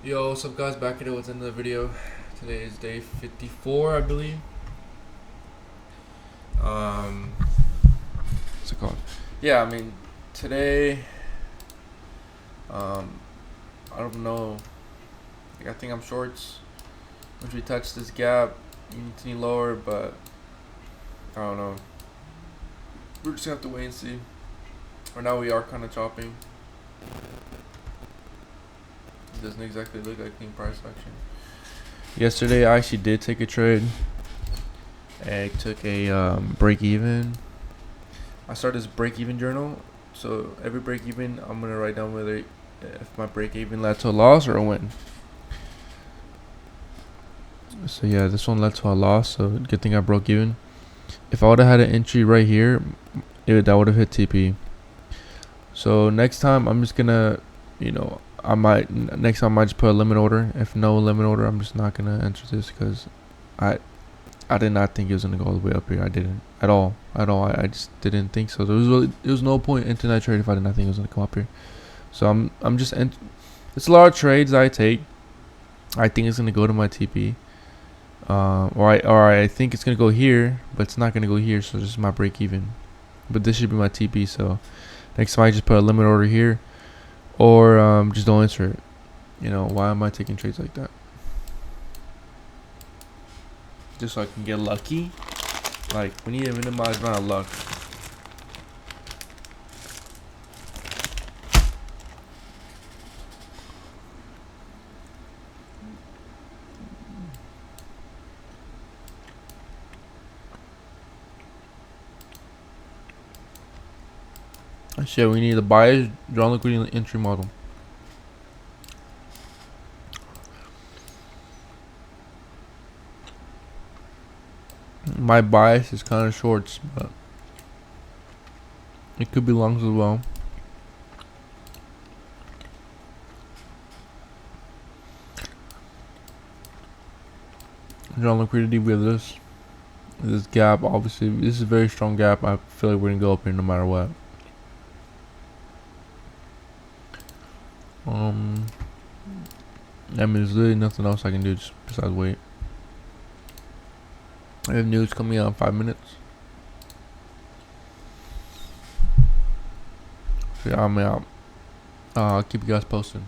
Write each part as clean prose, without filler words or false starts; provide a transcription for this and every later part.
Yo, what's up guys, back at it with another video. Today is day 54, I believe. What's it called? Yeah, I mean, today, um, I don't know, like, I think I'm shorts. Once we touch this gap, you need to lower, but I don't know. We're just gonna have to wait and see. Right now we are kind of chopping. It doesn't exactly look like clean price action. Yesterday I actually did take a trade. I took a break even. I started this break even journal. So every break even, I'm gonna write down whether if my break even led to a loss or a win. So yeah, this one led to a loss. So good thing I broke even. If I would have had an entry right here, that would have hit TP. So next time I'm just gonna, next time I might just put a limit order. If no limit order, I'm just not gonna enter this because I I did not think it was gonna go all the way up here. I didn't at all. I just didn't think so. There was no point into that trade if I did not think it was gonna come up here. So I'm just it's a lot of trades I take. I think it's gonna go to my TP, or I think it's gonna go here, but it's not gonna go here. So this is my break even. But this should be my TP. So next time I just put a limit order here, or just don't enter it. Why am I taking trades like that? Just so I can get lucky. Like, we need to minimize amount of luck. Shit, we need the bias, draw liquidity entry model. My bias is kind of shorts, but it could be longs as well. Draw liquidity with this gap. Obviously, this is a very strong gap. I feel like we're gonna go up here no matter what. I mean, there's literally nothing else I can do just besides wait. I have news coming out in 5 minutes. So yeah, I'm out. I'll keep you guys posted.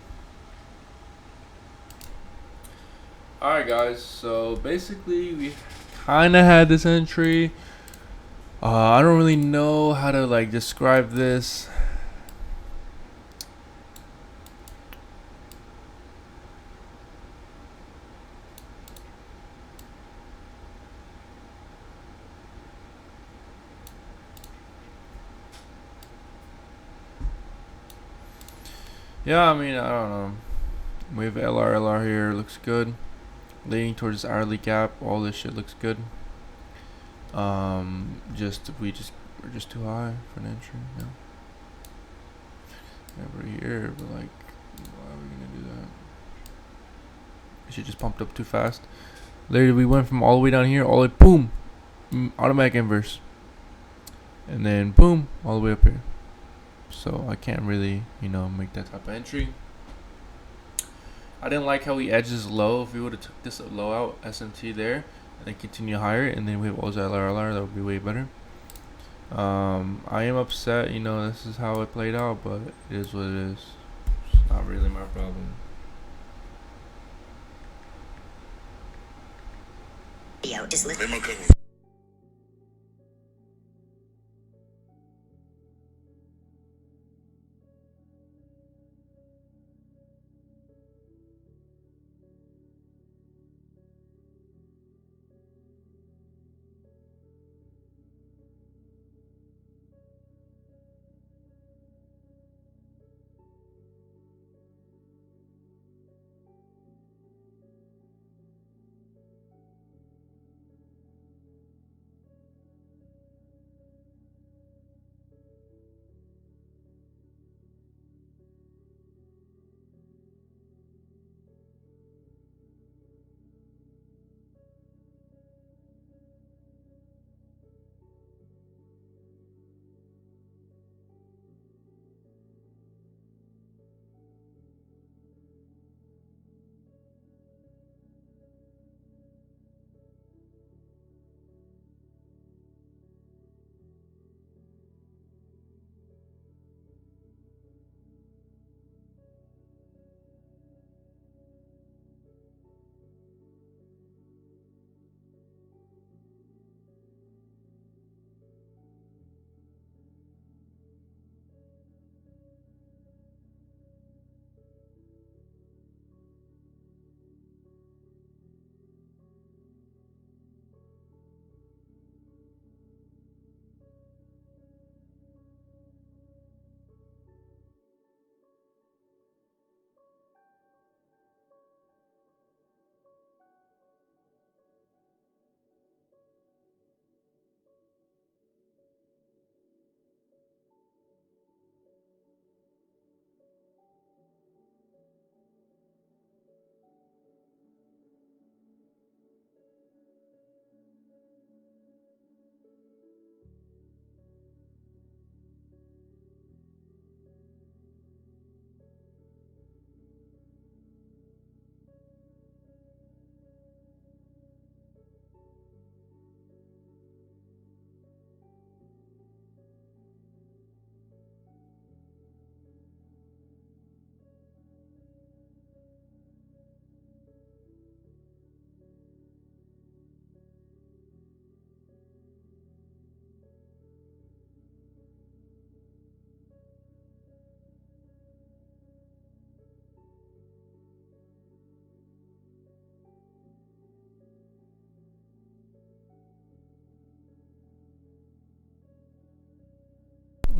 Alright guys, so basically we kinda had this entry. I don't really know how to like describe this. Yeah, I mean, I don't know. We have LR here, looks good. Leading towards this hourly gap, all this shit looks good. We're just too high for an entry. Yeah. Never here, but like, why are we gonna do that? Shit just pumped up too fast. Literally, we went from all the way down here, all the way, boom, automatic inverse, and then boom, all the way up here. So I can't really, make that type of entry. I didn't like how he edges low. If we would have took this low out, SMT there, and then continue higher, and then we have Oza LRLR, that would be way better. I am upset, this is how it played out, but it is what it is. It's not really my problem.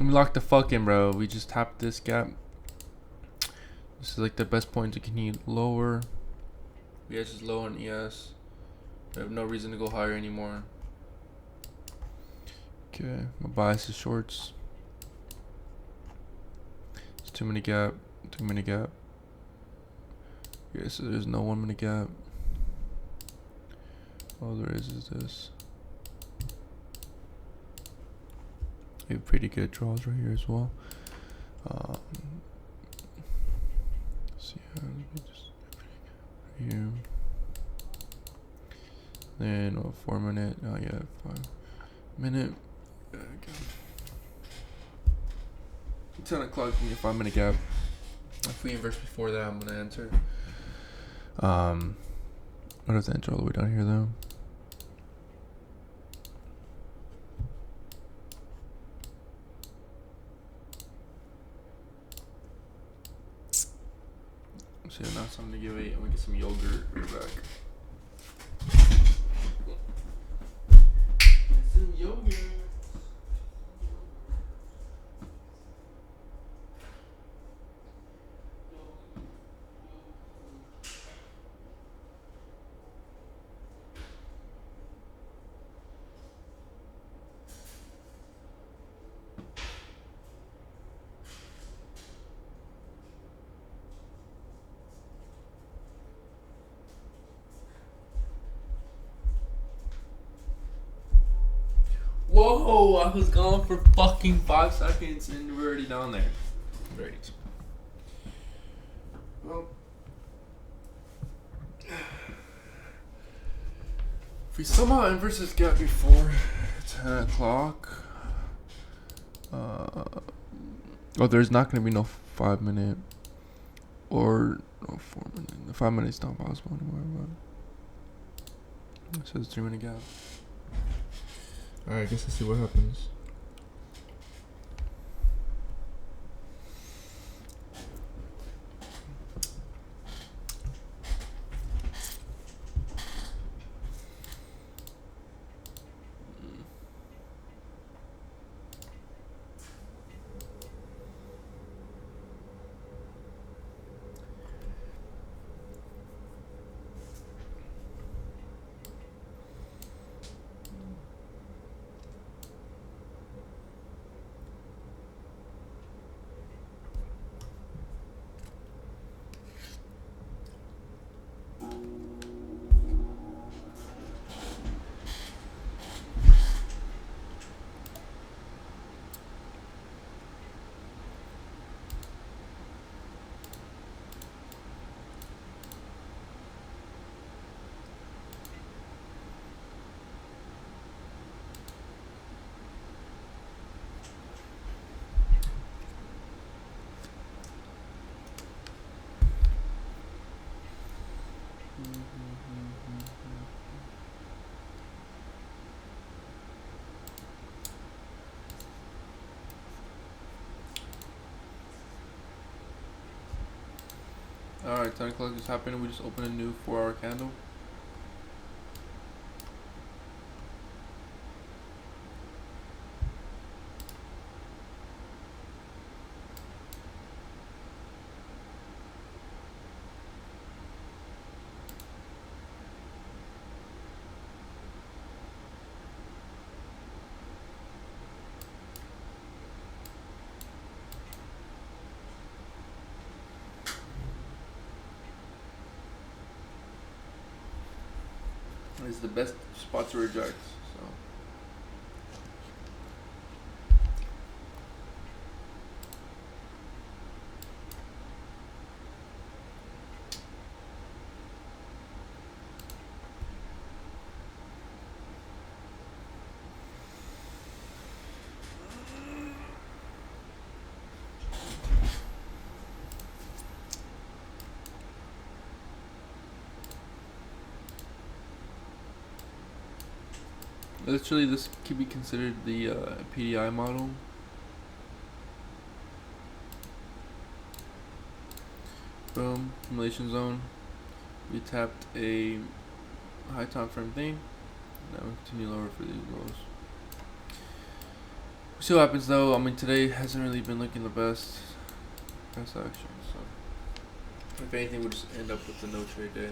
Let me lock the fuck in, bro. We just tapped this gap. This is like the best point to continue lower. ES is low on ES. We have no reason to go higher anymore. Okay, my bias is shorts. It's 2 minute gap, 2 minute gap. Okay, so there's no 1 minute gap. All there is this. We have pretty good draws right here as well. See, let me just here. Then 4 minute. Oh yeah, 5 minute. Okay. 10 o'clock, give me a 5 minute gap. If we inverse before that, I'm gonna enter. What does enter all the way down here though? So now it's time to give I'm gonna get some yogurt right back. Some yogurt. Whoa, I was gone for fucking 5 seconds and we're already down there. Great. Well, if we somehow inverse this gap before 10 o'clock, there's not going to be no 5 minute or no 4 minute. The 5 minutes not possible anymore. But it says 3 minute gap. Alright, I guess let's see what happens. Alright, 10 o'clock just happened. We just opened a new 4-hour candle. It's the best spot to reject. So. Literally, this could be considered the PDI model. Boom, accumulation zone. We tapped a high time frame thing. Now we continue lower for these lows. See what happens though. I mean, today hasn't really been looking the best. Best action. So if anything, we'll just end up with a no trade day.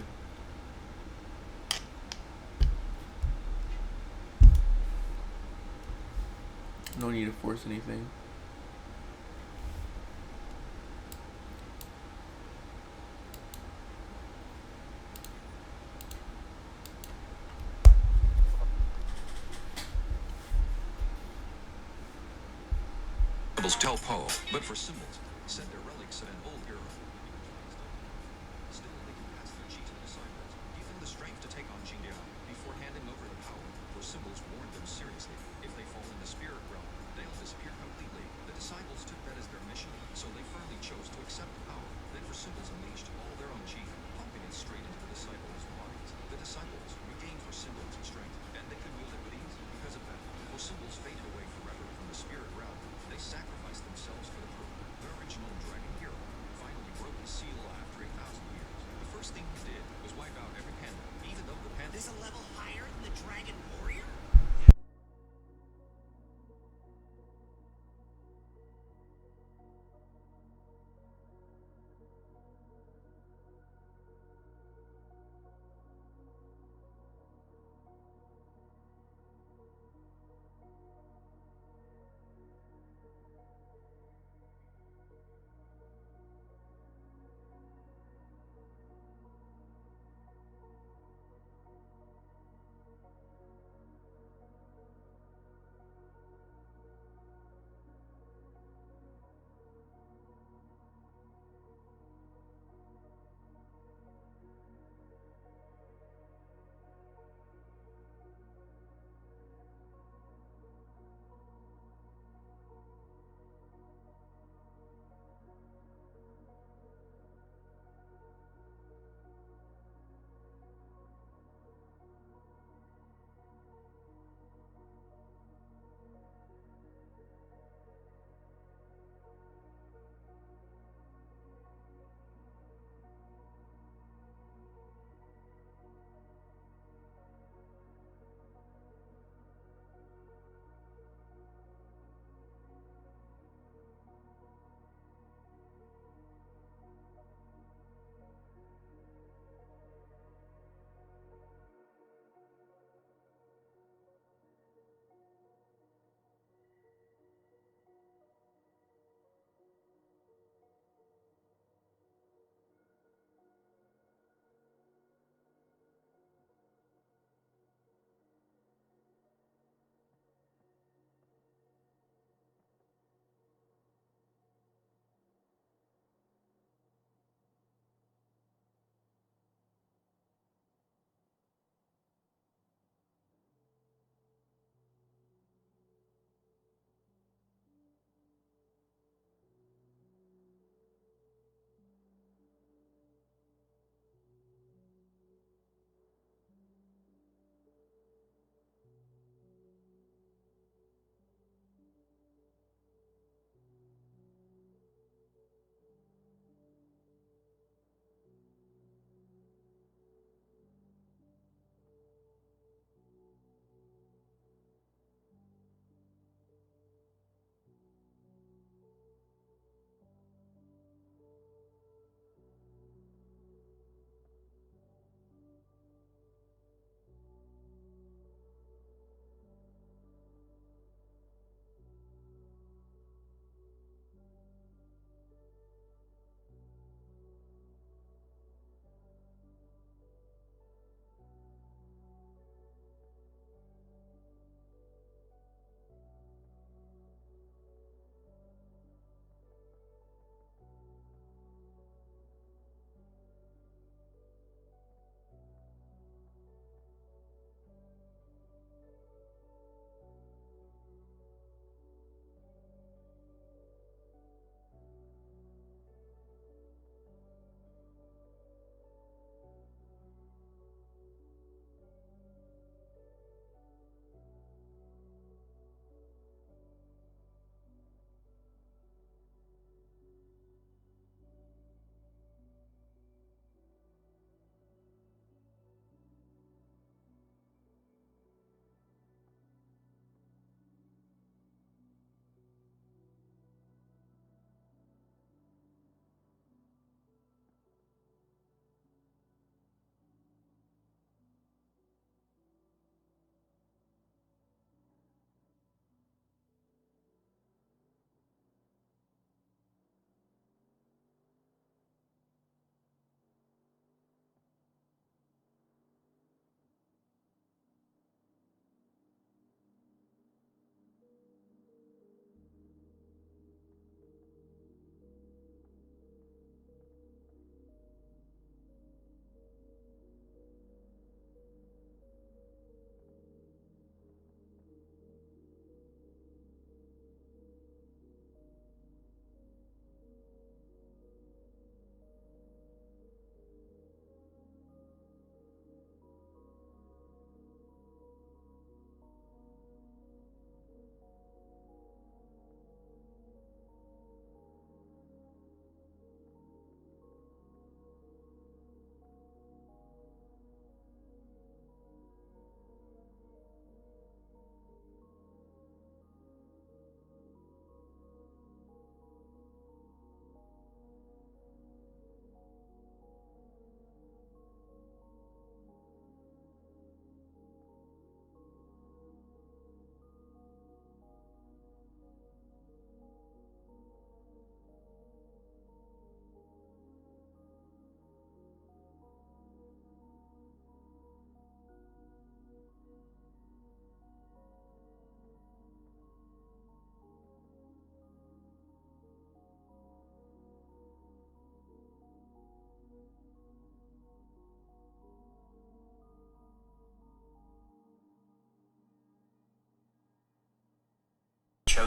No need to force anything. Symbols tell Poe, but for symbols, send their relics of an old hero. Still, they can pass their chi to the disciples, give them the strength to take on Jin Liao before handing over the power. For symbols warned them seriously. If they fall in the spirit realm, they'll disappear completely. The disciples took that as their mission, so they firmly chose to accept the power. Then for symbols unleashed all their own chi, pumping it straight into the disciples' bodies. The disciples regained for symbols strength, and they could wield it with ease. Because of that, for symbols faded away forever from the spirit realm. They sacrificed themselves for the crew. The original dragon hero finally broke his seal after 1,000 years. The first thing he did was wipe out every panda, even though the panda is a level higher than the dragon warrior?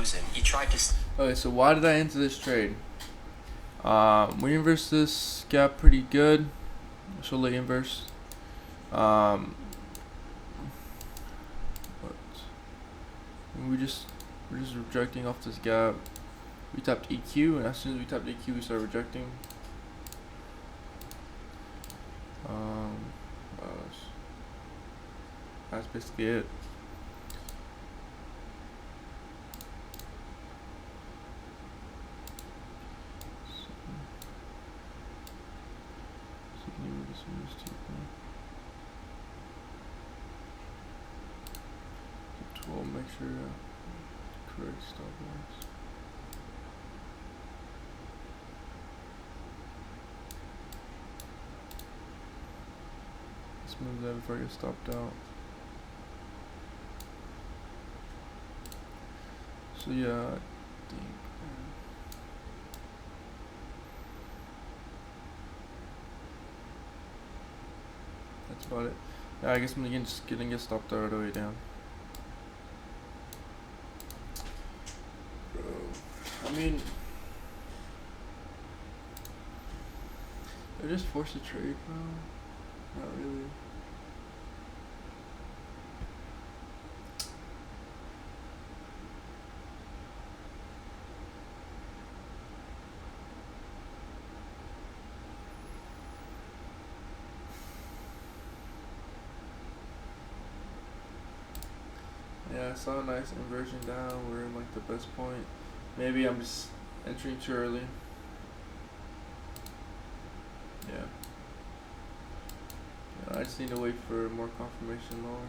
frozen. He tried to. Okay, so why did I enter this trade? We inverse this gap pretty good. So late inverse. But we're just rejecting off this gap. We tapped EQ, and as soon as we tapped EQ, we start rejecting. That's basically it. Make sure correct stop loss. Let's move that before I get stopped out. So yeah, I think that's about it. Yeah, I guess I'm just gonna get stopped out all the way down. I mean, I just forced a trade, bro. Not really. Yeah, I saw a nice inversion down. We're in like the best point. Maybe I'm just entering too early. Yeah. I just need to wait for more confirmation lower.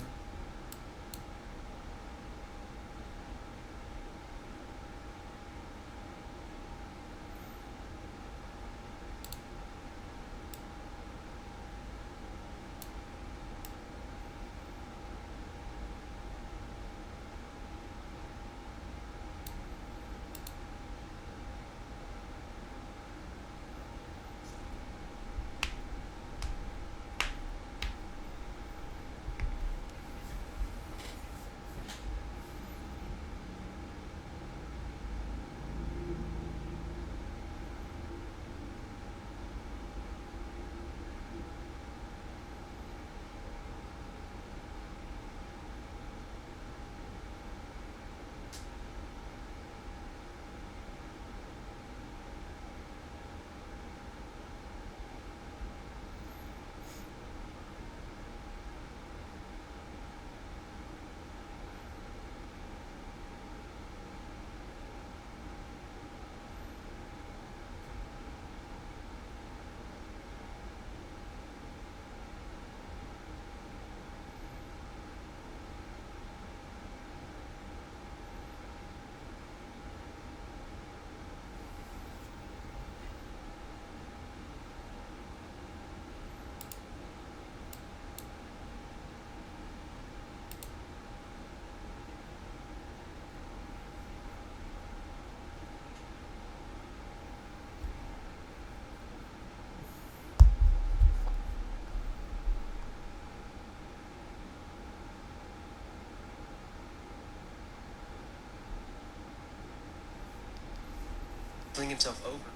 Fling himself over.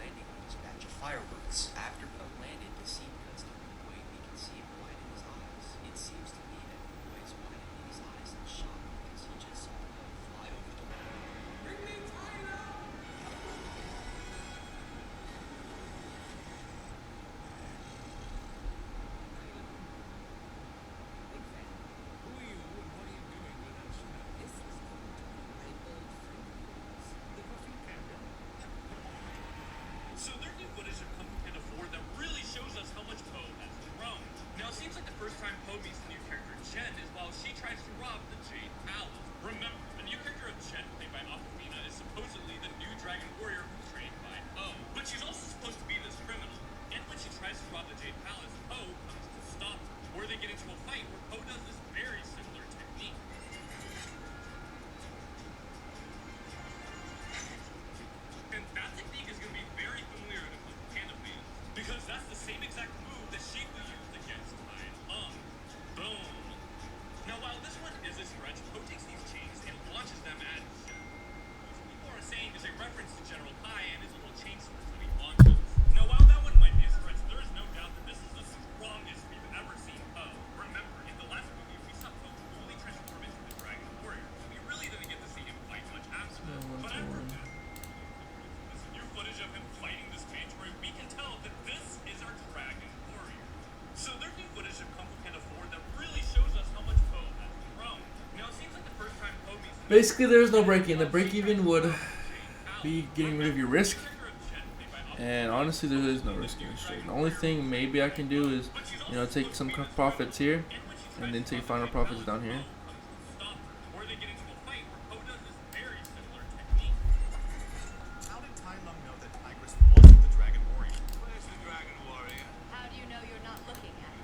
Landing on his batch of fireworks. After Poe landed, the scene cuts to Boy. We can see him widen his eyes. It seems to me that Boy is widening his eyes in shock because he just saw Poe fly over the wall. Bring me Tyler! Big fan. Who are you and what are you doing with us now? This is going to be my old friend of yours, the Buffy Campbell. So their new Buddhism company can afford that really shows us how much Basically, there's no break-even. The break-even would be getting rid of your risk. And honestly, there is no risk in this trade. The only thing maybe I can do is, take some profits here, and then take final profits down here. How did Tai Lung know that Tigress wasn't the Dragon Warrior? Where's the Dragon Warrior? How do you know you're not looking at it?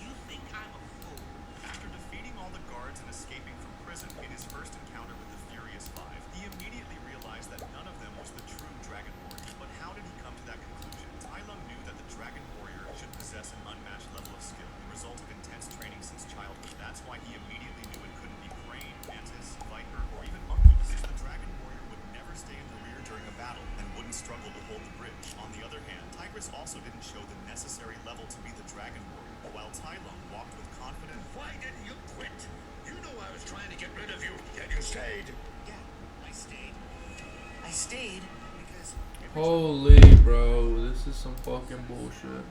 You think I'm a fool? After defeating all the guards and escaping from prison in his first encounter with the Furious Five, he immediately realized that none of them was the true Dragon Warrior. But how did he come to that conclusion? Tai Lung knew that the Dragon Warrior should possess an unmatched level of skill, the result of intense training since childhood. That's why he immediately knew it couldn't be Crane, Mantis, Viper, or even Monkey. Since the Dragon Warrior would never stay in the rear during a battle and wouldn't struggle to hold the bridge. On the other hand, Tigress also didn't show the necessary level to be the Dragon Warrior, while Tai Lung walked with confidence. Why didn't you quit? You know I was trying to get rid of you, yet you stayed. Yeah, I stayed. I stayed because Holy bro, this is some fucking bullshit.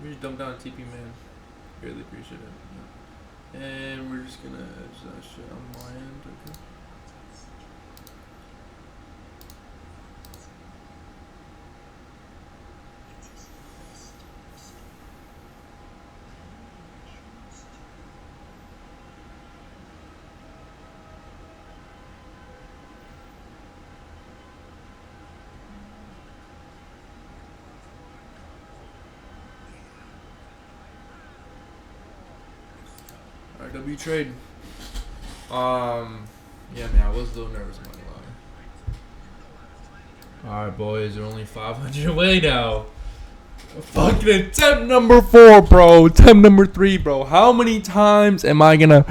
We just dump down a TP man. Really appreciate it. Yeah. And we're just gonna edge that shit on my end. Okay. RW trade. Yeah, man, I was a little nervous, I'm not gonna lie. Alright, boys, they're only 500 away now. Fucking attempt number 4, bro. Attempt number 3, bro. How many times am I gonna.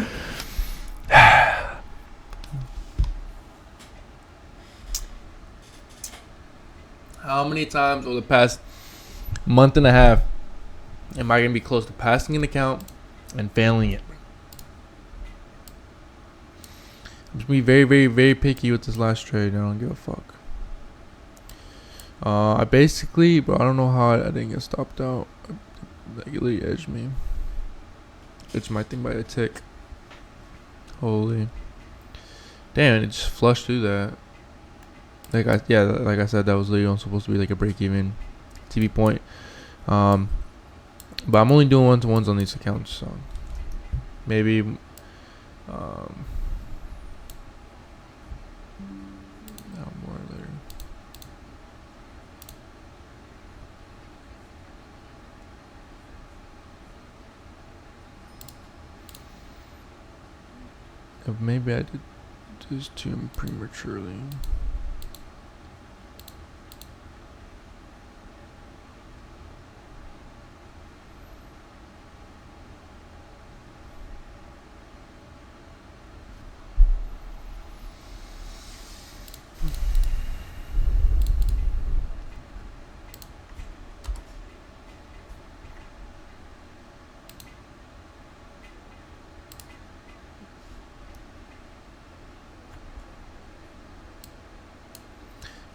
How many times over the past month and a half am I gonna be close to passing an account and failing it? I'm just gonna be very, very, very picky with this last trade. I don't give a fuck. I basically, bro, I don't know how I didn't get stopped out. They literally edged me. It's my thing by a tick. Holy. Damn, it just flushed through that. Like I said, that was literally supposed to be like a break-even TV point. But I'm only doing one-to-ones on these accounts, so maybe more later. Maybe I did this too prematurely.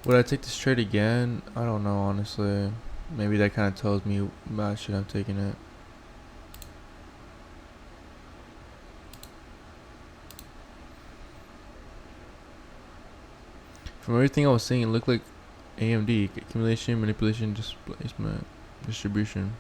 Would I take this trade again? I don't know, honestly. Maybe that kind of tells me I should have taken it. From everything I was seeing, it looked like AMD. Accumulation, manipulation, displacement, distribution.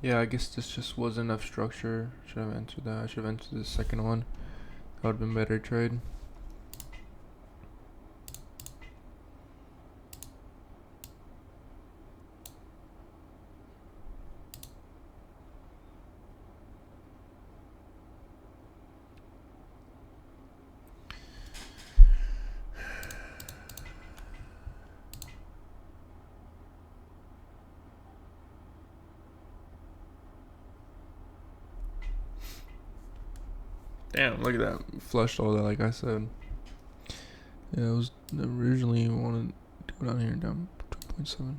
Yeah, I guess this just wasn't enough structure. Should have entered that. I should have entered the second one. That would have been better trade. Damn, look at that. Flushed all that, like I said. Yeah, it was originally wanted to go down here down 2.7.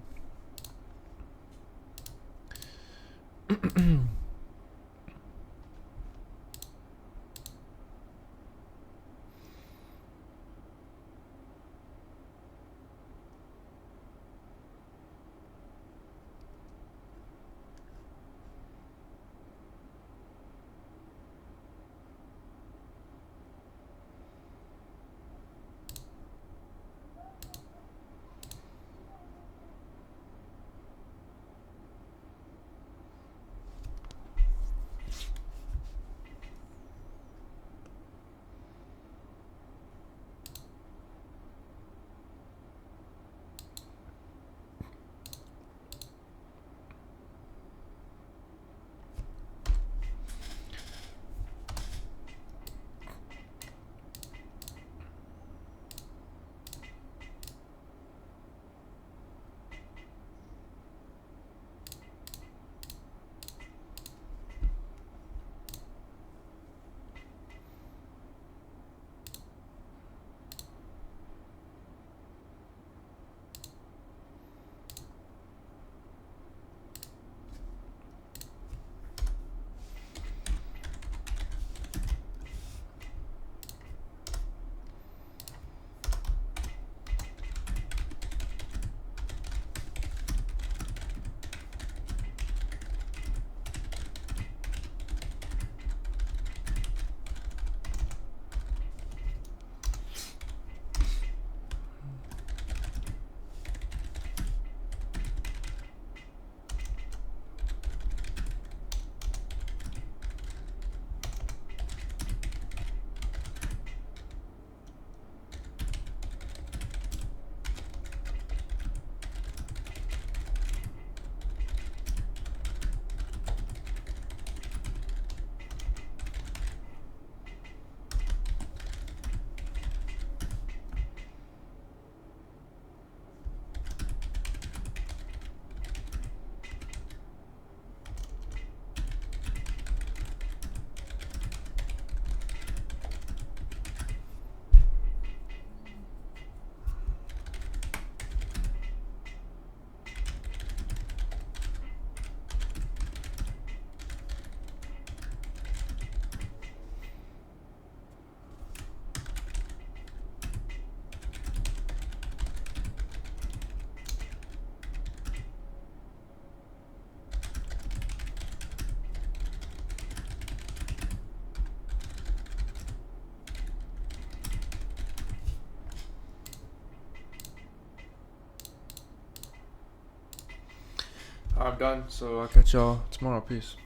I'm done, so I'll catch y'all tomorrow. Peace.